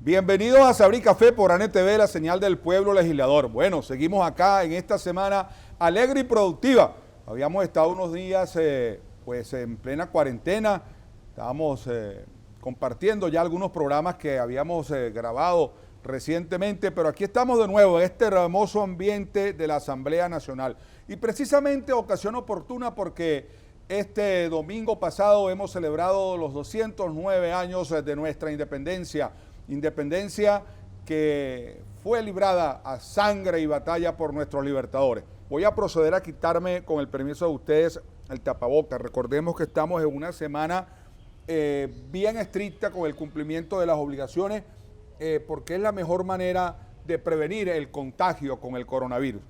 Bienvenidos a Sabrí Café por ANETV, la señal del pueblo legislador. Bueno, seguimos acá en esta semana alegre y productiva. Habíamos estado unos días pues en plena cuarentena, estábamos compartiendo ya algunos programas que habíamos grabado recientemente, pero aquí estamos de nuevo en este hermoso ambiente de la Asamblea Nacional. Y precisamente ocasión oportuna porque este domingo pasado hemos celebrado los 209 años de nuestra independencia. Independencia que fue librada a sangre y batalla por nuestros libertadores. Voy a proceder a quitarme, con el permiso de ustedes, el tapabocas. Recordemos que estamos en una semana bien estricta con el cumplimiento de las obligaciones, porque es la mejor manera de prevenir el contagio con el coronavirus.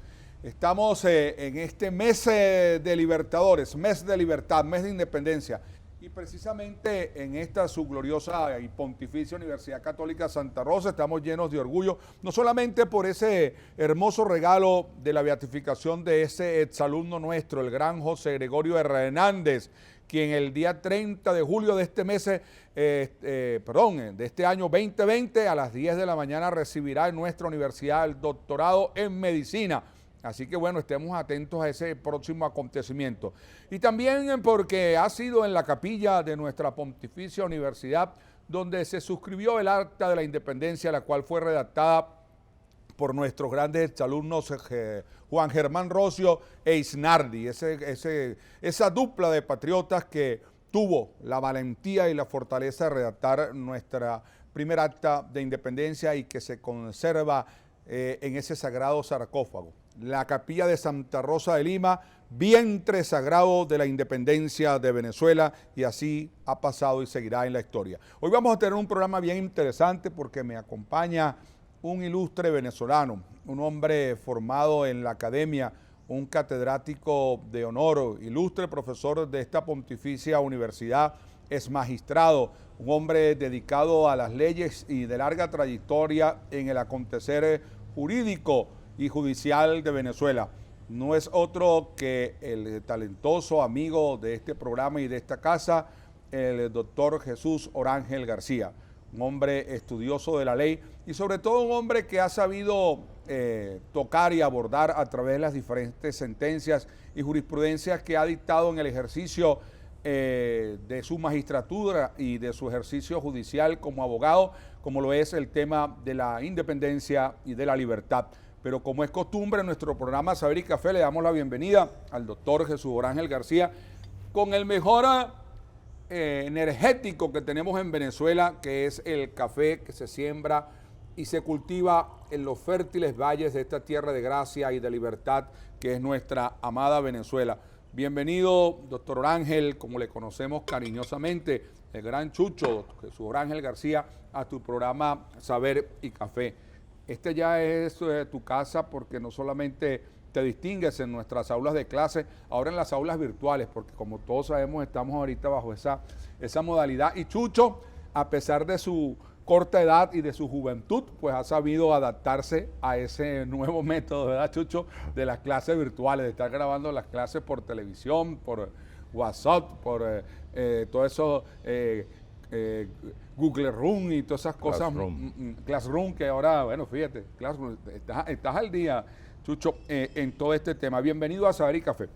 Estamos en este mes de libertadores, mes de libertad, mes de independencia. Y precisamente en esta su gloriosa y pontificia Universidad Católica Santa Rosa estamos llenos de orgullo, no solamente por ese hermoso regalo de la beatificación de ese exalumno nuestro, el gran José Gregorio Hernández, quien el día 30 de julio de este mes, de este año 2020, a las 10 de la mañana recibirá en nuestra universidad el doctorado en medicina. Así que bueno, estemos atentos a ese próximo acontecimiento. Y también porque ha sido en la capilla de nuestra Pontificia Universidad donde se suscribió el Acta de la Independencia, la cual fue redactada por nuestros grandes exalumnos Juan Germán Rocio e Isnardi, esa dupla de patriotas que tuvo la valentía y la fortaleza de redactar nuestra primera Acta de Independencia y que se conserva en ese sagrado sarcófago. La capilla de Santa Rosa de Lima, vientre sagrado de la independencia de Venezuela, y así ha pasado y seguirá en la historia. Hoy vamos a tener un programa bien interesante porque me acompaña un ilustre venezolano, un hombre formado en la academia, un catedrático de honor, ilustre profesor de esta pontificia universidad, es magistrado, un hombre dedicado a las leyes y de larga trayectoria en el acontecer jurídico y judicial de Venezuela. No es otro que el talentoso amigo de este programa y de esta casa, el doctor Jesús Orángel García, un hombre estudioso de la ley y sobre todo un hombre que ha sabido tocar y abordar a través de las diferentes sentencias y jurisprudencias que ha dictado en el ejercicio de su magistratura y de su ejercicio judicial como abogado, como lo es el tema de la independencia y de la libertad. Pero como es costumbre en nuestro programa Saber y Café, le damos la bienvenida al doctor Jesús Orángel García con el mejor energético que tenemos en Venezuela, que es el café que se siembra y se cultiva en los fértiles valles de esta tierra de gracia y de libertad que es nuestra amada Venezuela. Bienvenido, doctor Orángel, como le conocemos cariñosamente, el gran Chucho, Jesús Orángel García, a tu programa Saber y Café. Este ya es tu casa porque no solamente te distingues en nuestras aulas de clase, ahora en las aulas virtuales, porque como todos sabemos estamos ahorita bajo esa modalidad. Y Chucho, a pesar de su corta edad y de su juventud, pues ha sabido adaptarse a ese nuevo método, ¿verdad, Chucho? De las clases virtuales, de estar grabando las clases por televisión, por WhatsApp, por todo eso... Google Room y todas esas cosas, Classroom, que ahora, bueno, fíjate, Classroom, estás al día, Chucho, en todo este tema. Bienvenido a Saber y Café.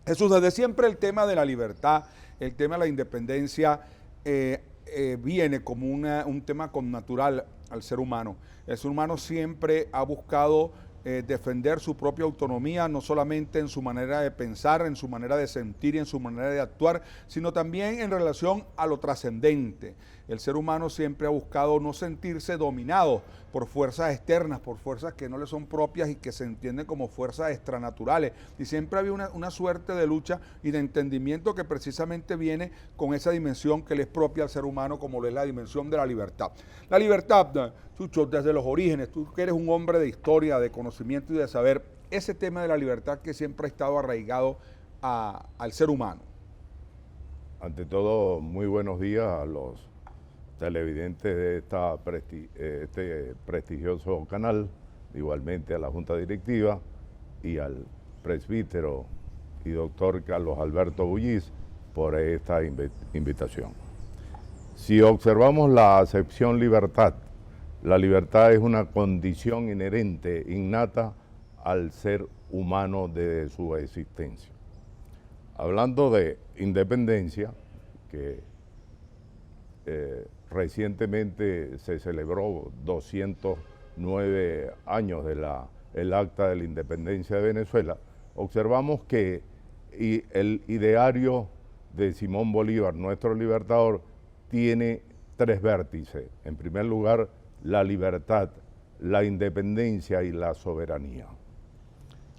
Jesús, desde siempre el tema de la libertad, el tema de la independencia viene como un tema connatural al ser humano. El ser humano siempre ha buscado defender su propia autonomía, no solamente en su manera de pensar, en su manera de sentir y en su manera de actuar, sino también en relación a lo trascendente. El ser humano siempre ha buscado no sentirse dominado por fuerzas externas, por fuerzas que no le son propias y que se entienden como fuerzas extranaturales. Y siempre había una suerte de lucha y de entendimiento que precisamente viene con esa dimensión que le es propia al ser humano, como lo es la dimensión de la libertad. La libertad, Chucho, desde los orígenes, tú que eres un hombre de historia, de conocimiento y de saber, ese tema de la libertad que siempre ha estado arraigado al ser humano. Ante todo, muy buenos días a los televidentes de este prestigioso canal, igualmente a la Junta Directiva y al presbítero y doctor Carlos Alberto Bullis por esta invitación. Si observamos la acepción libertad, la libertad es una condición inherente, innata al ser humano desde su existencia. Hablando de independencia, que recientemente se celebró 209 años del Acta de la Independencia de Venezuela, observamos que el ideario de Simón Bolívar, nuestro libertador, tiene tres vértices. En primer lugar, la libertad, la independencia y la soberanía.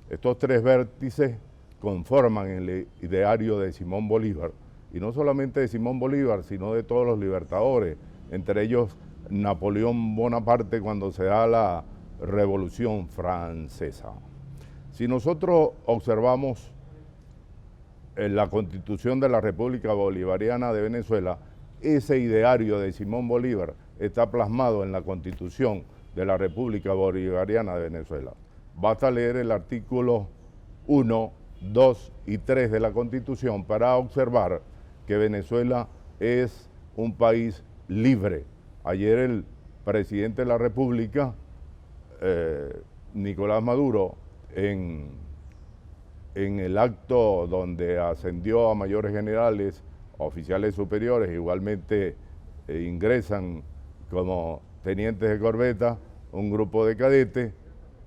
Estos tres vértices conforman el ideario de Simón Bolívar, y no solamente de Simón Bolívar, sino de todos los libertadores, entre ellos Napoleón Bonaparte cuando se da la Revolución Francesa. Si nosotros observamos en la Constitución de la República Bolivariana de Venezuela, ese ideario de Simón Bolívar está plasmado en la Constitución de la República Bolivariana de Venezuela. Basta leer el artículo 1, 2 y 3 de la Constitución para observar que Venezuela es un país libre. Ayer el presidente de la República, Nicolás Maduro, en el acto donde ascendió a mayores generales, oficiales superiores, igualmente ingresan como tenientes de corbeta un grupo de cadetes,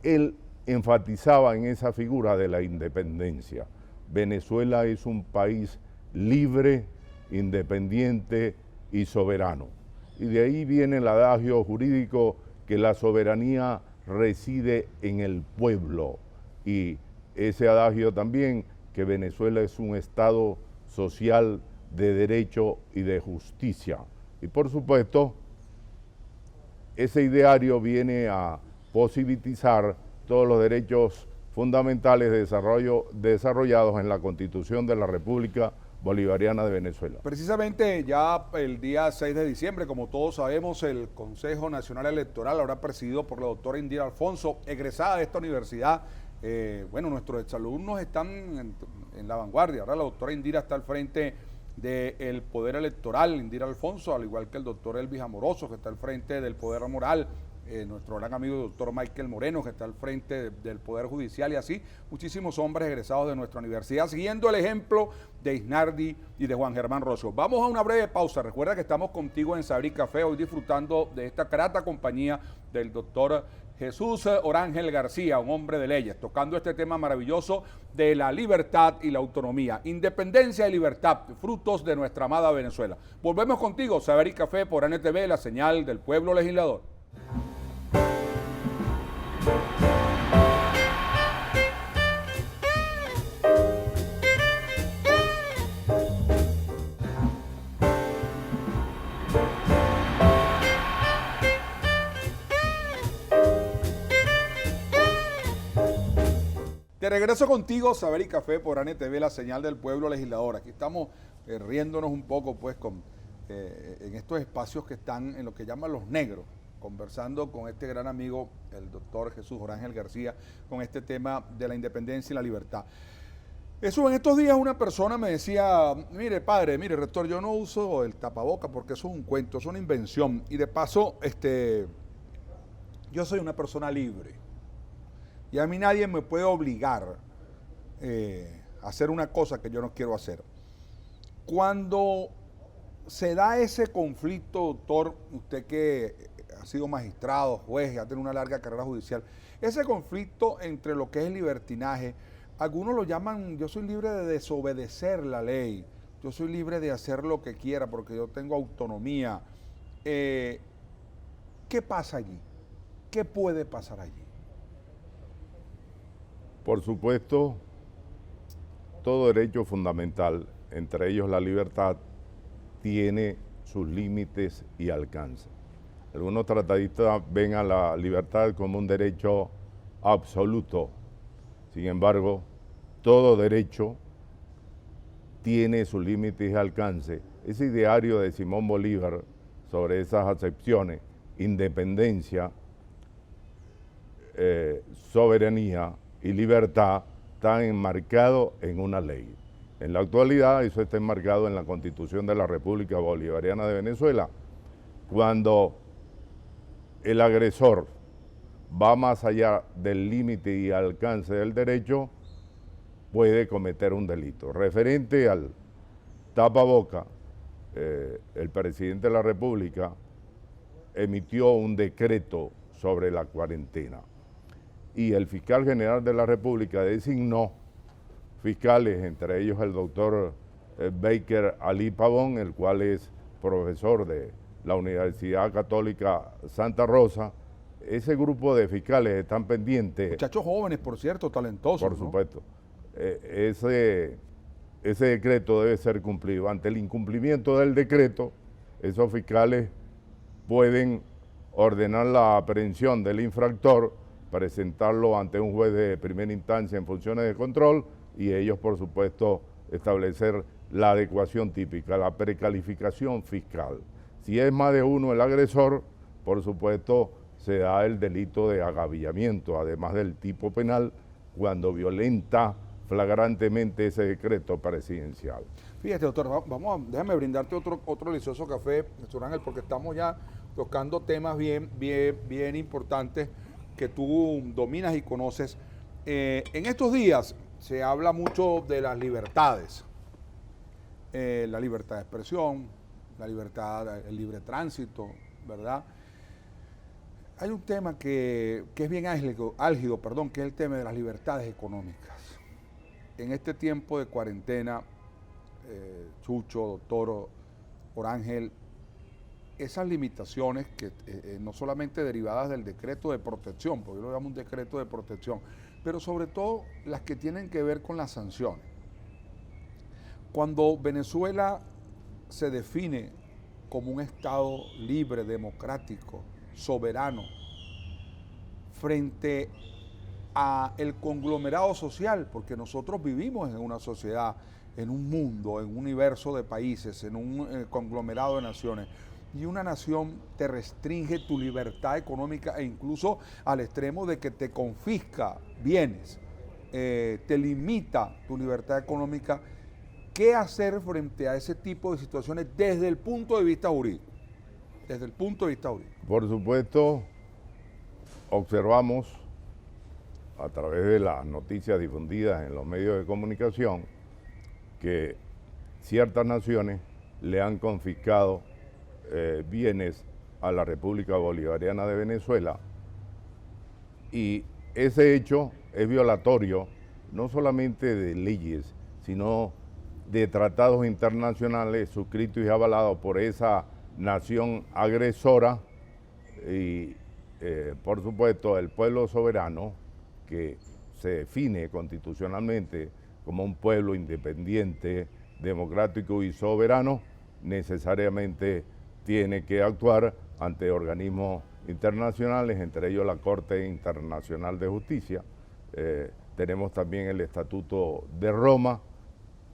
él enfatizaba en esa figura de la independencia. Venezuela es un país libre, independiente y soberano. Y de ahí viene el adagio jurídico que la soberanía reside en el pueblo. Y ese adagio también que Venezuela es un Estado social de derecho y de justicia. Y por supuesto, ese ideario viene a posibilizar todos los derechos fundamentales de desarrollo desarrollados en la Constitución de la República Bolivariana de Venezuela. Precisamente ya el día 6 de diciembre, como todos sabemos, el Consejo Nacional Electoral habrá presidido por la doctora Indira Alfonso, egresada de esta universidad. Bueno, nuestros exalumnos están en la vanguardia. Ahora la doctora Indira está al frente del Poder Electoral, Indira Alfonso, al igual que el doctor Elvis Amoroso, que está al frente del Poder Moral, nuestro gran amigo el doctor Michael Moreno, que está al frente del Poder Judicial, y así muchísimos hombres egresados de nuestra universidad, siguiendo el ejemplo de Isnardi y de Juan Germán Rocio. Vamos a una breve pausa. Recuerda que estamos contigo en Sabrí Café, hoy disfrutando de esta grata compañía del doctor Jesús Orángel García, un hombre de leyes, tocando este tema maravilloso de la libertad y la autonomía. Independencia y libertad, frutos de nuestra amada Venezuela. Volvemos contigo, Sabrí Café por NTV, la señal del pueblo legislador. De regreso contigo, Sabrí Café por NTV, la señal del pueblo legislador. Aquí estamos riéndonos un poco pues en estos espacios que están en lo que llaman los negros, conversando con este gran amigo, el doctor Jesús Orángel García, con este tema de la independencia y la libertad. Eso, en estos días una persona me decía, mire padre, mire rector, yo no uso el tapaboca porque eso es un cuento, es una invención. Y de paso, yo soy una persona libre. Y a mí nadie me puede obligar a hacer una cosa que yo no quiero hacer. Cuando se da ese conflicto, doctor, usted que ha sido magistrado, juez, ha tenido una larga carrera judicial, ese conflicto entre lo que es el libertinaje, algunos lo llaman, yo soy libre de desobedecer la ley, yo soy libre de hacer lo que quiera porque yo tengo autonomía. ¿Qué pasa allí? ¿Qué puede pasar allí? Por supuesto, todo derecho fundamental, entre ellos la libertad, tiene sus límites y alcance. Algunos tratadistas ven a la libertad como un derecho absoluto. Sin embargo, todo derecho tiene sus límites y alcance. Ese ideario de Simón Bolívar sobre esas acepciones, independencia, soberanía y libertad, está enmarcado en una ley. En la actualidad eso está enmarcado en la Constitución de la República Bolivariana de Venezuela. Cuando el agresor va más allá del límite y alcance del derecho, puede cometer un delito. Referente al tapaboca, el presidente de la República emitió un decreto sobre la cuarentena y el fiscal general de la República designó fiscales, entre ellos el doctor Baker Ali Pavón, el cual es profesor de la Universidad Católica Santa Rosa. Ese grupo de fiscales están pendientes. Muchachos jóvenes, por cierto, talentosos. Por supuesto. Ese decreto debe ser cumplido. Ante el incumplimiento del decreto, esos fiscales pueden ordenar la aprehensión del infractor, presentarlo ante un juez de primera instancia en funciones de control y ellos, por supuesto, establecer la adecuación típica, la precalificación fiscal. Si es más de uno el agresor, por supuesto, se da el delito de agavillamiento, además del tipo penal, cuando violenta flagrantemente ese decreto presidencial. Fíjate, doctor, déjame brindarte otro delicioso café, doctor Ángel, porque estamos ya tocando temas bien importantes que tú dominas y conoces. En estos días se habla mucho de las libertades, la libertad de expresión, la libertad, el libre tránsito, ¿verdad? Hay un tema que es bien álgido, que es el tema de las libertades económicas. En este tiempo de cuarentena, Chucho, doctor Orángel, esas limitaciones que no solamente derivadas del decreto de protección, porque yo lo llamo un decreto de protección, pero sobre todo las que tienen que ver con las sanciones. Cuando Venezuela se define como un Estado libre, democrático, soberano, frente a el conglomerado social, porque nosotros vivimos en una sociedad, en un mundo, en un universo de países, en un conglomerado de naciones, y una nación te restringe tu libertad económica e incluso al extremo de que te confisca bienes, te limita tu libertad económica. ¿Qué hacer frente a ese tipo de situaciones desde el punto de vista jurídico? Desde el punto de vista jurídico. Por supuesto, observamos a través de las noticias difundidas en los medios de comunicación que ciertas naciones le han confiscado bienes a la República Bolivariana de Venezuela y ese hecho es violatorio no solamente de leyes, sino de tratados internacionales suscritos y avalados por esa nación agresora y por supuesto el pueblo soberano que se define constitucionalmente como un pueblo independiente, democrático y soberano, necesariamente tiene que actuar ante organismos internacionales, entre ellos la Corte Internacional de Justicia. Tenemos también el Estatuto de Roma,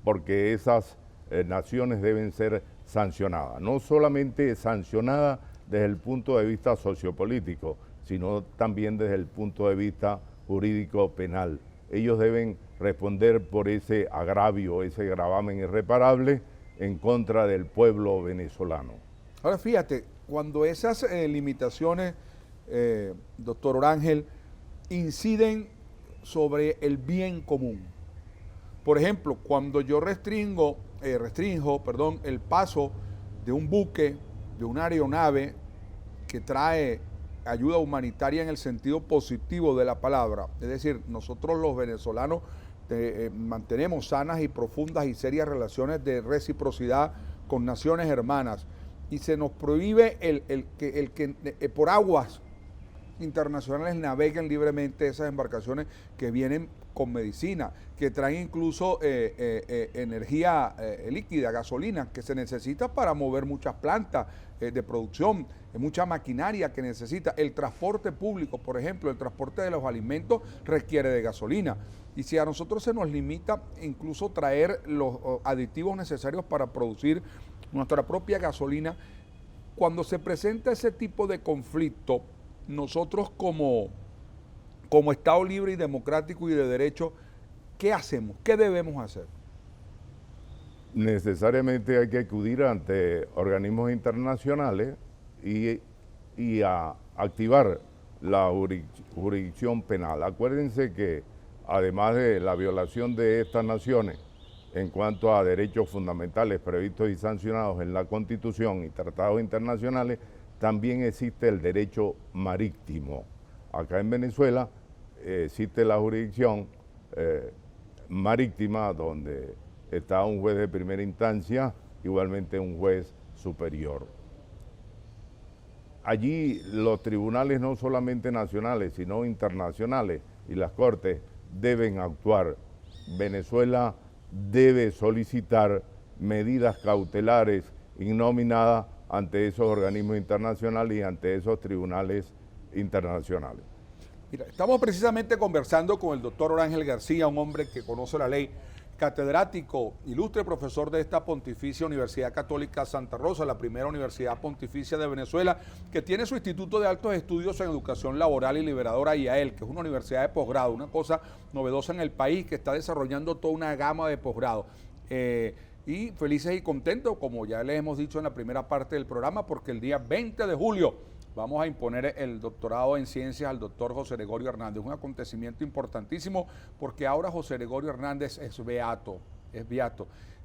porque esas naciones deben ser sancionadas, no solamente sancionadas desde el punto de vista sociopolítico, sino también desde el punto de vista jurídico penal. Ellos deben responder por ese agravio, ese gravamen irreparable en contra del pueblo venezolano. Ahora fíjate, cuando esas limitaciones, doctor Orángel, inciden sobre el bien común. Por ejemplo, cuando yo restringo el paso de un buque, de una aeronave que trae ayuda humanitaria en el sentido positivo de la palabra, es decir, nosotros los venezolanos mantenemos sanas y profundas y serias relaciones de reciprocidad con naciones hermanas y se nos prohíbe el que por aguas internacionales naveguen libremente esas embarcaciones que vienen con medicina, que traen incluso energía líquida, gasolina, que se necesita para mover muchas plantas de producción, mucha maquinaria que necesita. El transporte público, por ejemplo, el transporte de los alimentos requiere de gasolina. Y si a nosotros se nos limita incluso traer los aditivos necesarios para producir nuestra propia gasolina, cuando se presenta ese tipo de conflicto, nosotros como Estado libre y democrático y de derecho, ¿Qué hacemos? ¿Qué debemos hacer? Necesariamente hay que acudir ante organismos internacionales y a activar la jurisdicción penal. Acuérdense que además de la violación de estas naciones en cuanto a derechos fundamentales previstos y sancionados en la Constitución y tratados internacionales, también existe el derecho marítimo. Acá en Venezuela existe la jurisdicción marítima, donde está un juez de primera instancia, igualmente un juez superior. Allí los tribunales no solamente nacionales, sino internacionales y las cortes deben actuar. Venezuela debe solicitar medidas cautelares innominadas ante esos organismos internacionales y ante esos tribunales internacionales. Mira, estamos precisamente conversando con el doctor Orángel García, un hombre que conoce la ley, catedrático, ilustre profesor de esta Pontificia Universidad Católica Santa Rosa, la primera universidad pontificia de Venezuela, que tiene su Instituto de Altos Estudios en Educación Laboral y Liberadora IAEL, que es una universidad de posgrado, una cosa novedosa en el país, que está desarrollando toda una gama de posgrado. Y felices y contentos, como ya les hemos dicho en la primera parte del programa, porque el día 20 de julio vamos a imponer el doctorado en ciencias al doctor José Gregorio Hernández, un acontecimiento importantísimo porque ahora José Gregorio Hernández es beato,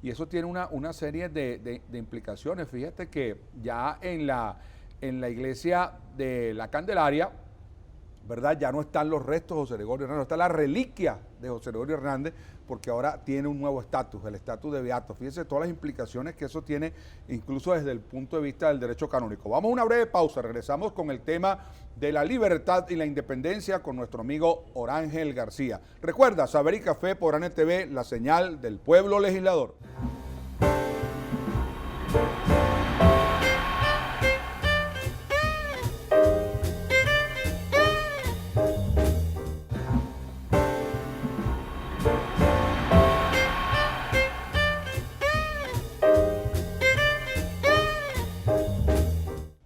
y eso tiene una serie de implicaciones. Fíjate que ya en la iglesia de la Candelaria, ¿verdad? Ya no están los restos de José Gregorio Hernández, está la reliquia de José Gregorio Hernández, porque ahora tiene un nuevo estatus, el estatus de beato. Fíjense todas las implicaciones que eso tiene, incluso desde el punto de vista del derecho canónico. Vamos a una breve pausa, regresamos con el tema de la libertad y la independencia con nuestro amigo Orángel García. Recuerda, Saber y Café por ANTV, la señal del pueblo legislador.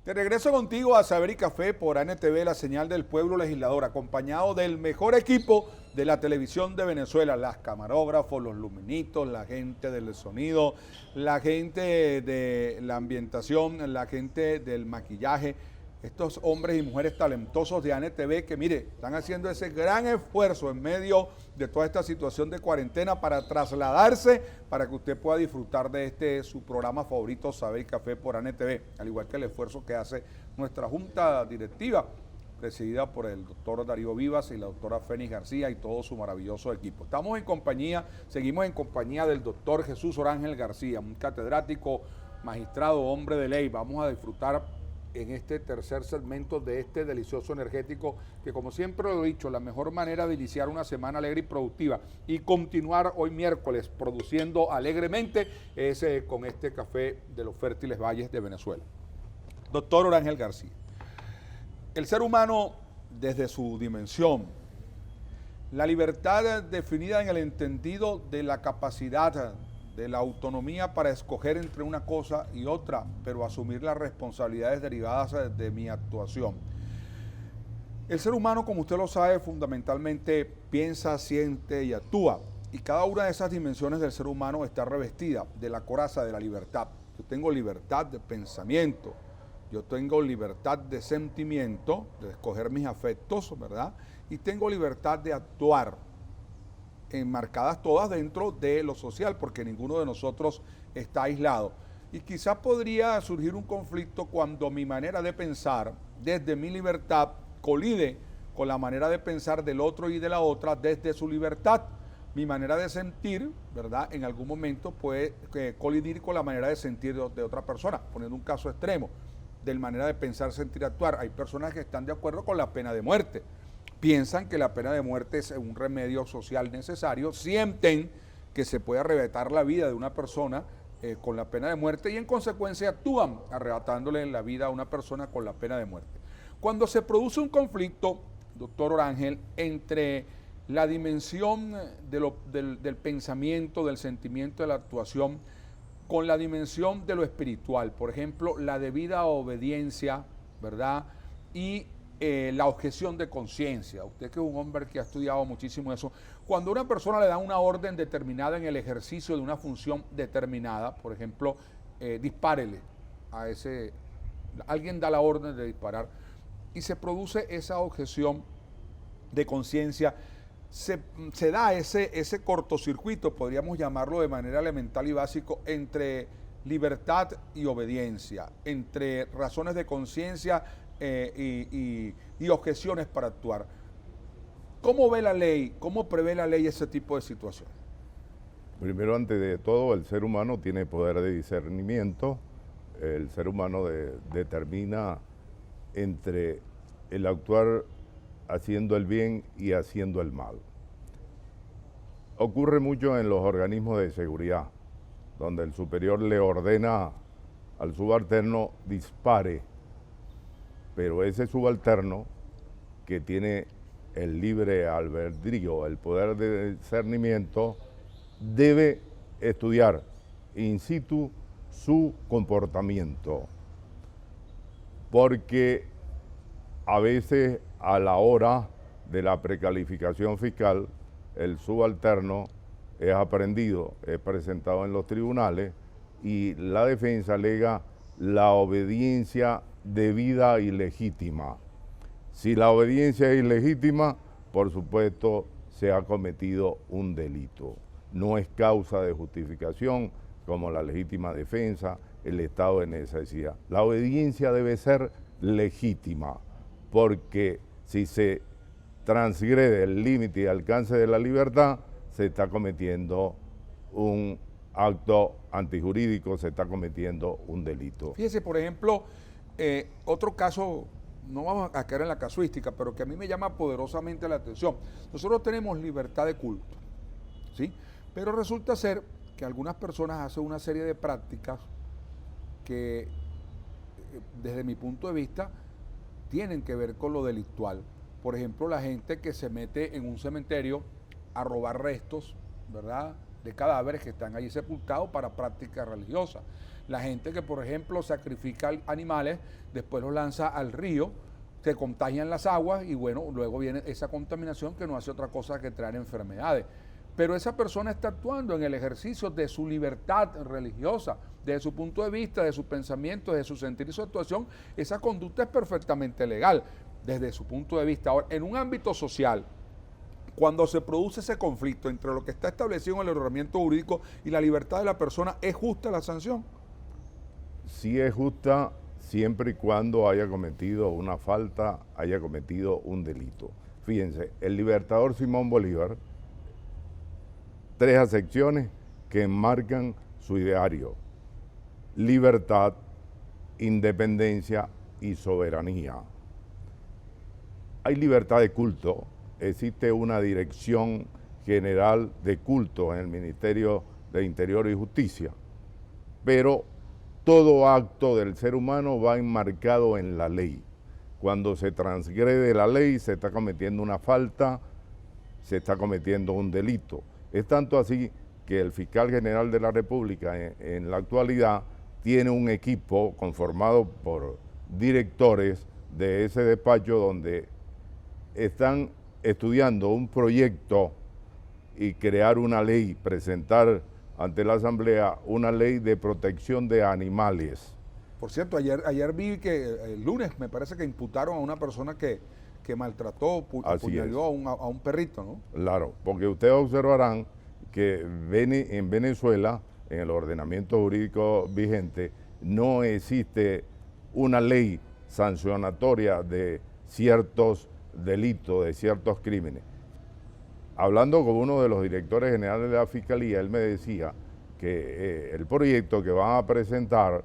De regreso contigo a Saber y Café por ANTV, la señal del pueblo legislador, acompañado del mejor equipo de la televisión de Venezuela, las camarógrafos, los luminitos, la gente del sonido, la gente de la ambientación, la gente del maquillaje, estos hombres y mujeres talentosos de ANTV que, mire, están haciendo ese gran esfuerzo en medio de toda esta situación de cuarentena para trasladarse, para que usted pueda disfrutar de su programa favorito, Saber y Café por ANTV, al igual que el esfuerzo que hace nuestra junta directiva, presidida por el doctor Darío Vivas y la doctora Fénix García y todo su maravilloso equipo. Seguimos en compañía del doctor Jesús Orángel García, un catedrático, magistrado, hombre de ley. Vamos a disfrutar en este tercer segmento de este delicioso energético que, como siempre lo he dicho, la mejor manera de iniciar una semana alegre y productiva y continuar hoy miércoles produciendo alegremente es con este café de los fértiles valles de Venezuela. Doctor Orángel García, el ser humano desde su dimensión, la libertad definida en el entendido de la capacidad de la autonomía para escoger entre una cosa y otra, pero asumir las responsabilidades derivadas de mi actuación. El ser humano, como usted lo sabe, fundamentalmente piensa, siente y actúa. Y cada una de esas dimensiones del ser humano está revestida de la coraza de la libertad. Yo tengo libertad de pensamiento, yo tengo libertad de sentimiento, de escoger mis afectos, ¿verdad? Y tengo libertad de actuar, enmarcadas todas dentro de lo social, porque ninguno de nosotros está aislado. Y quizás podría surgir un conflicto cuando mi manera de pensar desde mi libertad colide con la manera de pensar del otro y de la otra desde su libertad. Mi manera de sentir, ¿verdad?, en algún momento puede colidir con la manera de sentir de otra persona. Poniendo un caso extremo, de la manera de pensar, sentir, actuar. Hay personas que están de acuerdo con la pena de muerte. Piensan que la pena de muerte es un remedio social necesario, sienten que se puede arrebatar la vida de una persona con la pena de muerte y en consecuencia actúan arrebatándole la vida a una persona con la pena de muerte. Cuando se produce un conflicto, doctor Orángel, entre la dimensión del pensamiento, del sentimiento, de la actuación, con la dimensión de lo espiritual, por ejemplo, la debida obediencia, ¿verdad?, y la objeción de conciencia. Usted que es un hombre que ha estudiado muchísimo eso, Cuando a una persona le da una orden determinada en el ejercicio de una función determinada, por ejemplo, dispárele a ese, alguien da la orden de disparar y se produce esa objeción de conciencia, se da ese cortocircuito, podríamos llamarlo de manera elemental y básico, entre libertad y obediencia, entre razones de conciencia y objeciones para actuar. ¿Cómo ve la ley, cómo prevé la ley ese tipo de situación? Primero, antes de todo, el ser humano tiene poder de discernimiento. El ser humano determina entre el actuar haciendo el bien y haciendo el mal. Ocurre mucho en los organismos de seguridad, donde el superior le ordena al subalterno dispare, pero ese subalterno que tiene el libre albedrío, el poder de discernimiento, debe estudiar in situ su comportamiento, porque a veces a la hora de la precalificación fiscal, el subalterno es aprehendido, es presentado en los tribunales y la defensa alega la obediencia debida y legítima. Si la obediencia es ilegítima, por supuesto, se ha cometido un delito. No es causa de justificación como la legítima defensa, el estado de necesidad. La obediencia debe ser legítima, porque si se transgrede el límite y alcance de la libertad, se está cometiendo un acto antijurídico, se está cometiendo un delito. Fíjese, por ejemplo, otro caso, no vamos a caer en la casuística, pero que a mí me llama poderosamente la atención. Nosotros tenemos libertad de culto, ¿sí? Pero resulta ser que algunas personas hacen una serie de prácticas que, desde mi punto de vista, tienen que ver con lo delictual. Por ejemplo, la gente que se mete en un cementerio a robar restos, ¿verdad?, de cadáveres que están allí sepultados para prácticas religiosas. La gente que, por ejemplo, sacrifica animales, después los lanza al río, se contagian las aguas y bueno, luego viene esa contaminación que no hace otra cosa que traer enfermedades. Pero esa persona está actuando en el ejercicio de su libertad religiosa, desde su punto de vista, de su pensamiento, de su sentir y su actuación. Esa conducta es perfectamente legal desde su punto de vista. Ahora, en un ámbito social, cuando se produce ese conflicto entre lo que está establecido en el ordenamiento jurídico y la libertad de la persona, ¿es justa la sanción? Sí es justa siempre y cuando haya cometido una falta, haya cometido un delito. Fíjense, el libertador Simón Bolívar, 3 acepciones que enmarcan su ideario: libertad, independencia y soberanía. Hay libertad de culto, existe una dirección general de culto en el Ministerio de Interior y Justicia, pero todo acto del ser humano va enmarcado en la ley. Cuando se transgrede la ley, se está cometiendo una falta, se está cometiendo un delito. Es tanto así que el fiscal general de la República en la actualidad tiene un equipo conformado por directores de ese despacho donde están estudiando un proyecto y crear una ley, presentar ante la Asamblea una ley de protección de animales. Por cierto, ayer vi que el lunes me parece que imputaron a una persona que maltrató, apuñaló a un perrito, ¿no? Claro, porque ustedes observarán que en Venezuela, en el ordenamiento jurídico vigente, no existe una ley sancionatoria de ciertos delitos, de ciertos crímenes. Hablando con uno de los directores generales de la Fiscalía, él me decía que el proyecto que van a presentar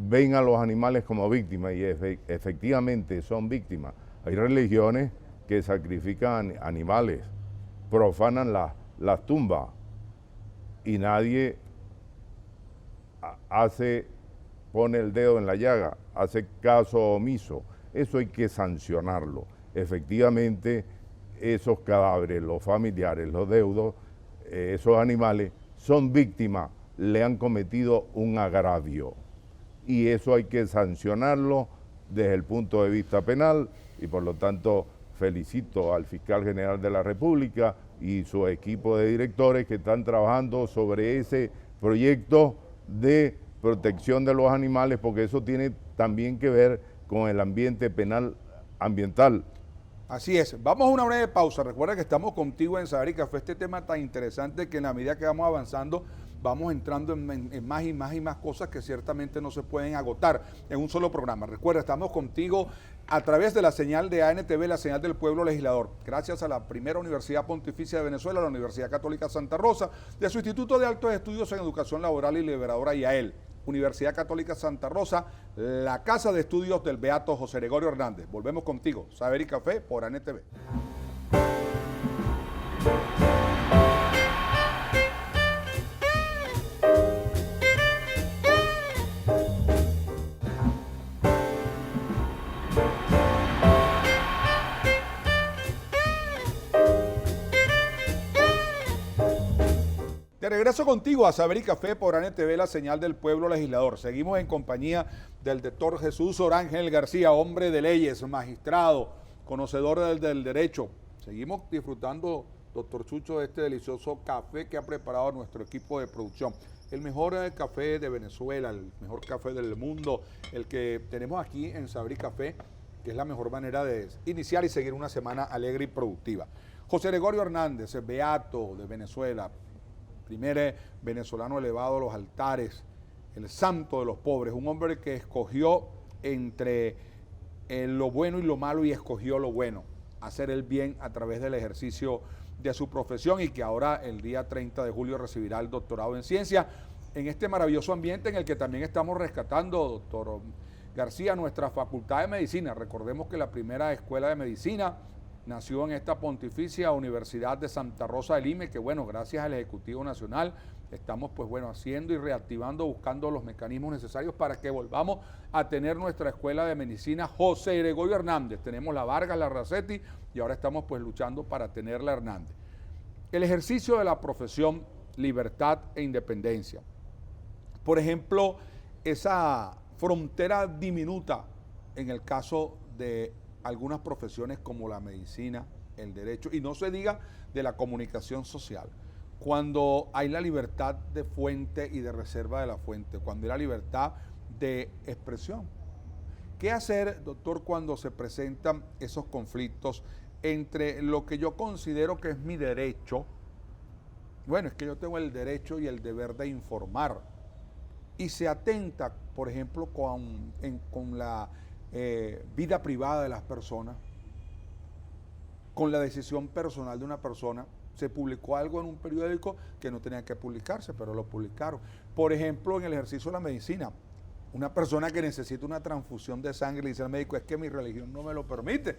ven a los animales como víctimas y efectivamente son víctimas. Hay religiones que sacrifican animales, profanan las tumbas y nadie pone el dedo en la llaga, hace caso omiso. Eso hay que sancionarlo. Efectivamente, esos cadáveres, los familiares, los deudos, esos animales son víctimas, le han cometido un agravio y eso hay que sancionarlo desde el punto de vista penal y por lo tanto felicito al fiscal general de la República y su equipo de directores que están trabajando sobre ese proyecto de protección de los animales, porque eso tiene también que ver con el ambiente penal ambiental. Así es. Vamos a una breve pausa. Recuerda que estamos contigo en Saber y Café. Este tema tan interesante que en la medida que vamos avanzando, vamos entrando en más y más y más cosas que ciertamente no se pueden agotar en un solo programa. Recuerda, estamos contigo a través de la señal de ANTV, la señal del pueblo legislador. Gracias a la primera Universidad Pontificia de Venezuela, la Universidad Católica Santa Rosa, de su Instituto de Altos Estudios en Educación Laboral y Liberadora IAEL. Universidad Católica Santa Rosa, la Casa de Estudios del Beato José Gregorio Hernández. Volvemos contigo, Saber y Café por ANTV. De regreso contigo a Saber y Café por ANTV, la señal del pueblo legislador. Seguimos en compañía del doctor Jesús Orángel García, hombre de leyes, magistrado, conocedor del derecho. Seguimos disfrutando, doctor Chucho, de este delicioso café que ha preparado nuestro equipo de producción. El mejor café de Venezuela, el mejor café del mundo, el que tenemos aquí en Saber y Café, que es la mejor manera de iniciar y seguir una semana alegre y productiva. José Gregorio Hernández, el beato de Venezuela, primer venezolano elevado a los altares, el santo de los pobres, un hombre que escogió entre lo bueno y lo malo y escogió lo bueno, hacer el bien a través del ejercicio de su profesión y que ahora el día 30 de julio recibirá el doctorado en ciencia en este maravilloso ambiente en el que también estamos rescatando, doctor García, nuestra facultad de medicina. Recordemos que la primera escuela de medicina nació en esta Pontificia Universidad de Santa Rosa de Lima, que bueno, gracias al Ejecutivo Nacional estamos pues bueno haciendo y reactivando, buscando los mecanismos necesarios para que volvamos a tener nuestra escuela de medicina José Gregorio Hernández. Tenemos la Vargas, la Racetti y ahora estamos pues luchando para tener la Hernández. El ejercicio de la profesión, libertad e independencia. Por ejemplo, esa frontera diminuta en el caso de algunas profesiones como la medicina, el derecho, y no se diga de la comunicación social. Cuando hay la libertad de fuente y de reserva de la fuente, cuando hay la libertad de expresión. ¿Qué hacer, doctor, cuando se presentan esos conflictos entre lo que yo considero que es mi derecho? Bueno, es que yo tengo el derecho y el deber de informar. Y se atenta, por ejemplo, con la vida privada de las personas, con la decisión personal de una persona. Se publicó algo en un periódico que no tenía que publicarse, pero lo publicaron. Por ejemplo, en el ejercicio de la medicina, una persona que necesita una transfusión de sangre le dice al médico, es que mi religión no me lo permite,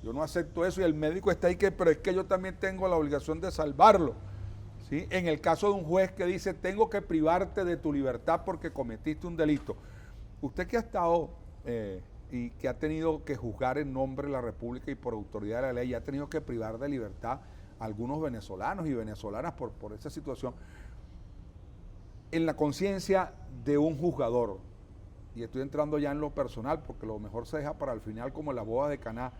yo no acepto eso, y el médico está ahí, pero es que yo también tengo la obligación de salvarlo. ¿Sí? En el caso de un juez que dice, tengo que privarte de tu libertad porque cometiste un delito. Usted que ha estado y que ha tenido que juzgar en nombre de la República y por autoridad de la ley, y ha tenido que privar de libertad a algunos venezolanos y venezolanas por esa situación, en la conciencia de un juzgador, y estoy entrando ya en lo personal porque lo mejor se deja para el final como la boda de Caná,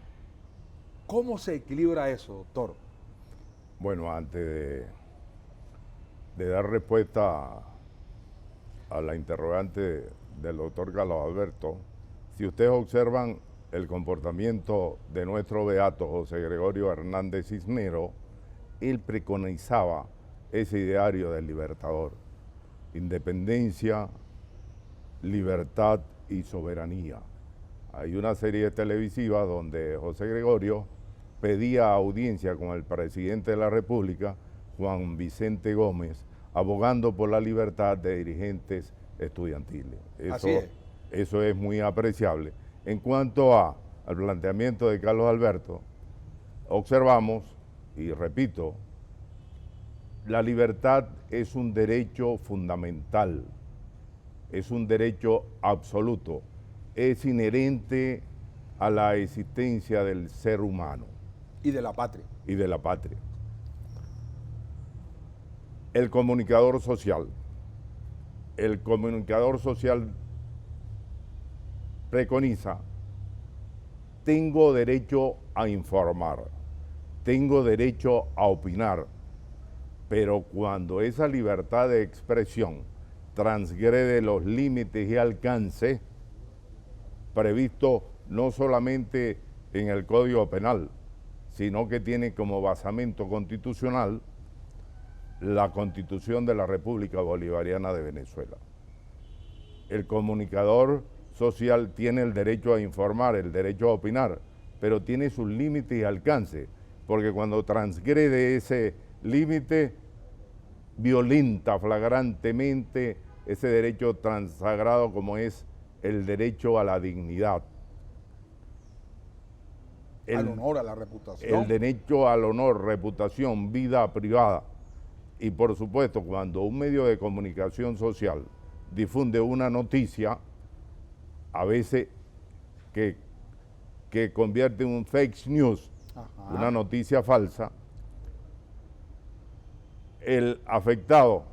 ¿cómo se equilibra eso, doctor? Bueno, antes de dar respuesta a la interrogante del doctor Carlos Alberto, si ustedes observan el comportamiento de nuestro beato José Gregorio Hernández Cisnero, él preconizaba ese ideario del libertador: independencia, libertad y soberanía. Hay una serie televisiva donde José Gregorio pedía audiencia con el presidente de la República, Juan Vicente Gómez, abogando por la libertad de dirigentes estudiantiles. Eso es muy apreciable. En cuanto al planteamiento de Carlos Alberto, observamos, y repito, la libertad es un derecho fundamental, es un derecho absoluto, es inherente a la existencia del ser humano. Y de la patria. Y de la patria. El comunicador social preconiza, tengo derecho a informar. tengo derecho a opinar, pero cuando esa libertad de expresión transgrede los límites y alcances previstos no solamente en el Código Penal, sino que tiene como basamento constitucional la Constitución de la República Bolivariana de Venezuela. El comunicador social tiene el derecho a informar, el derecho a opinar, pero tiene sus límites y alcances, porque cuando transgrede ese límite, violenta flagrantemente ese derecho tan sagrado como es el derecho a la dignidad. Al honor, a la reputación. El derecho al honor, reputación, vida privada. Y por supuesto, cuando un medio de comunicación social difunde una noticia, a veces que convierte en un fake news, una noticia falsa, el afectado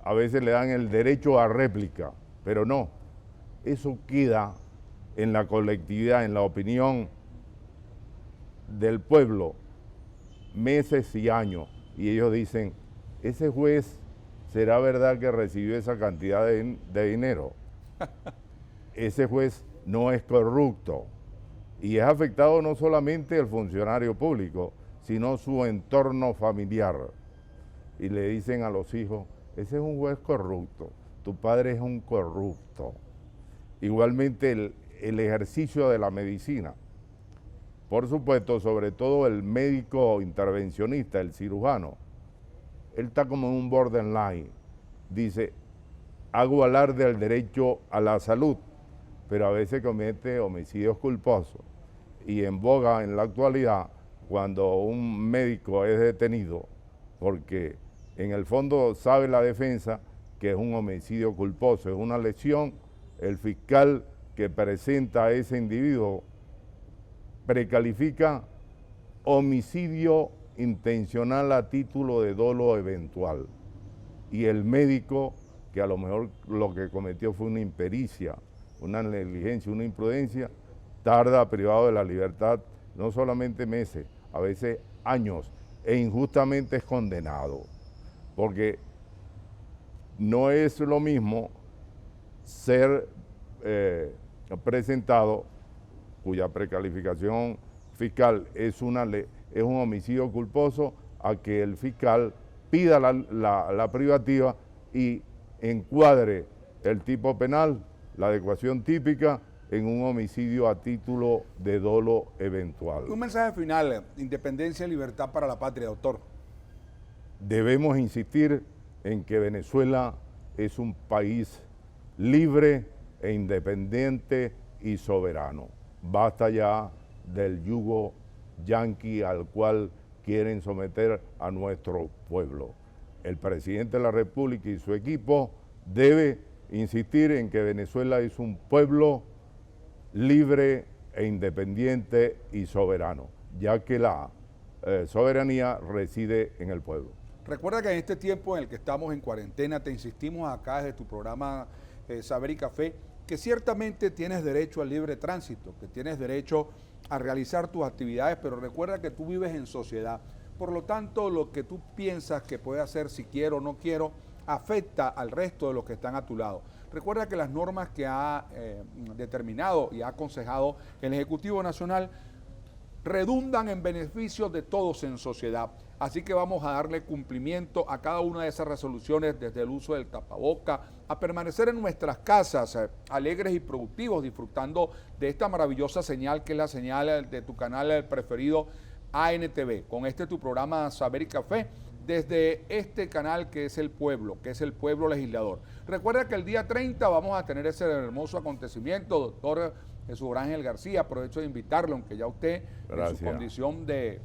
a veces le dan el derecho a réplica, pero no, eso queda en la colectividad, en la opinión del pueblo, meses y años, y ellos dicen, ese juez, ¿será verdad que recibió esa cantidad de dinero? Ese juez no es corrupto, y es afectado no solamente el funcionario público, sino su entorno familiar. Y le dicen a los hijos, ese es un juez corrupto, tu padre es un corrupto. Igualmente el ejercicio de la medicina. Por supuesto, sobre todo el médico intervencionista, el cirujano, él está como en un borderline. Dice, hago alarde del derecho a la salud, pero a veces comete homicidios culposos. Y en boga en la actualidad, cuando un médico es detenido, porque en el fondo sabe la defensa que es un homicidio culposo, es una lesión, el fiscal que presenta a ese individuo precalifica homicidio intencional a título de dolo eventual. Y el médico, que a lo mejor lo que cometió fue una impericia, una negligencia, una imprudencia, tarda privado de la libertad no solamente meses, a veces años, e injustamente es condenado. Porque no es lo mismo ser presentado, cuya precalificación fiscal es un homicidio culposo, a que el fiscal pida la privativa y encuadre el tipo penal, la adecuación típica, en un homicidio a título de dolo eventual. Un mensaje final, independencia y libertad para la patria, doctor. Debemos insistir en que Venezuela es un país libre e independiente y soberano. Basta ya del yugo yanqui al cual quieren someter a nuestro pueblo. El presidente de la República y su equipo debe insistir en que Venezuela es un pueblo libre e independiente y soberano, ya que la soberanía reside en el pueblo. Recuerda que en este tiempo en el que estamos en cuarentena, te insistimos acá desde tu programa Saber y Café, que ciertamente tienes derecho al libre tránsito, que tienes derecho a realizar tus actividades, pero recuerda que tú vives en sociedad. Por lo tanto, lo que tú piensas que puede hacer, si quiero o no quiero, afecta al resto de los que están a tu lado. Recuerda que las normas que ha determinado y ha aconsejado el Ejecutivo Nacional redundan en beneficio de todos en sociedad. Así que vamos a darle cumplimiento a cada una de esas resoluciones, desde el uso del tapaboca, a permanecer en nuestras casas alegres y productivos, disfrutando de esta maravillosa señal que es la señal de tu canal preferido ANTV, con este tu programa Saber y Café, desde este canal que es el pueblo legislador. Recuerda que el día 30 vamos a tener ese hermoso acontecimiento, doctor Jesús Ángel García. Aprovecho de invitarlo, aunque ya usted, gracias, en su condición de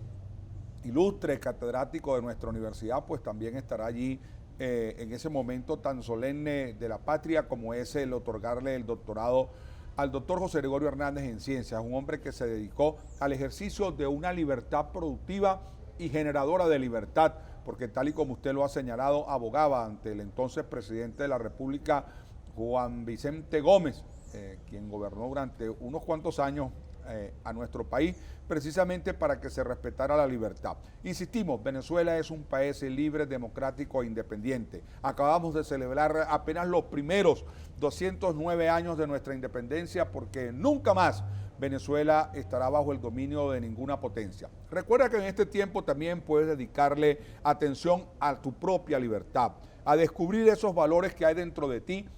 ilustre catedrático de nuestra universidad, pues también estará allí en ese momento tan solemne de la patria como es el otorgarle el doctorado al doctor José Gregorio Hernández en Ciencias, un hombre que se dedicó al ejercicio de una libertad productiva y generadora de libertad, porque tal y como usted lo ha señalado, abogaba ante el entonces presidente de la República, Juan Vicente Gómez, quien gobernó durante unos cuantos años a nuestro país, precisamente para que se respetara la libertad. Insistimos, Venezuela es un país libre, democrático e independiente. Acabamos de celebrar apenas los primeros 209 años de nuestra independencia, porque nunca más Venezuela estará bajo el dominio de ninguna potencia. Recuerda que en este tiempo también puedes dedicarle atención a tu propia libertad, a descubrir esos valores que hay dentro de ti,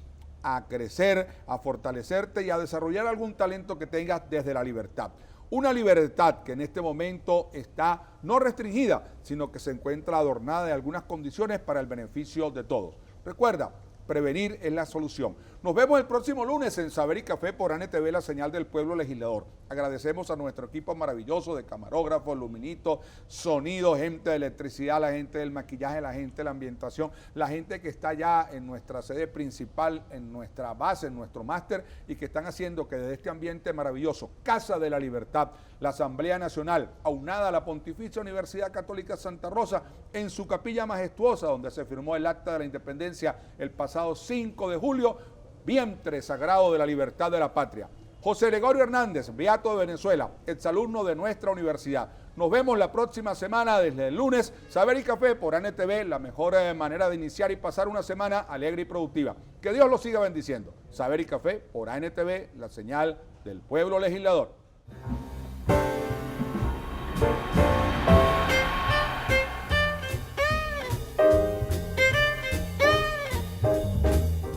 a crecer, a fortalecerte y a desarrollar algún talento que tengas desde la libertad. Una libertad que en este momento está no restringida, sino que se encuentra adornada de algunas condiciones para el beneficio de todos. Recuerda, prevenir es la solución. Nos vemos el próximo lunes en Saber y Café por ANTV, la señal del pueblo legislador. Agradecemos a nuestro equipo maravilloso de camarógrafos, luminitos, sonido, gente de electricidad, la gente del maquillaje, la gente de la ambientación, la gente que está ya en nuestra sede principal, en nuestra base, en nuestro máster, y que están haciendo que desde este ambiente maravilloso, Casa de la Libertad, la Asamblea Nacional, aunada a la Pontificia Universidad Católica Santa Rosa, en su capilla majestuosa, donde se firmó el Acta de la Independencia el pasado 5 de julio, vientre sagrado de la libertad de la patria. José Gregorio Hernández, beato de Venezuela, exalumno de nuestra universidad. Nos vemos la próxima semana desde el lunes. Saber y Café por ANTV, la mejor manera de iniciar y pasar una semana alegre y productiva. Que Dios los siga bendiciendo. Saber y Café por ANTV, la señal del pueblo legislador.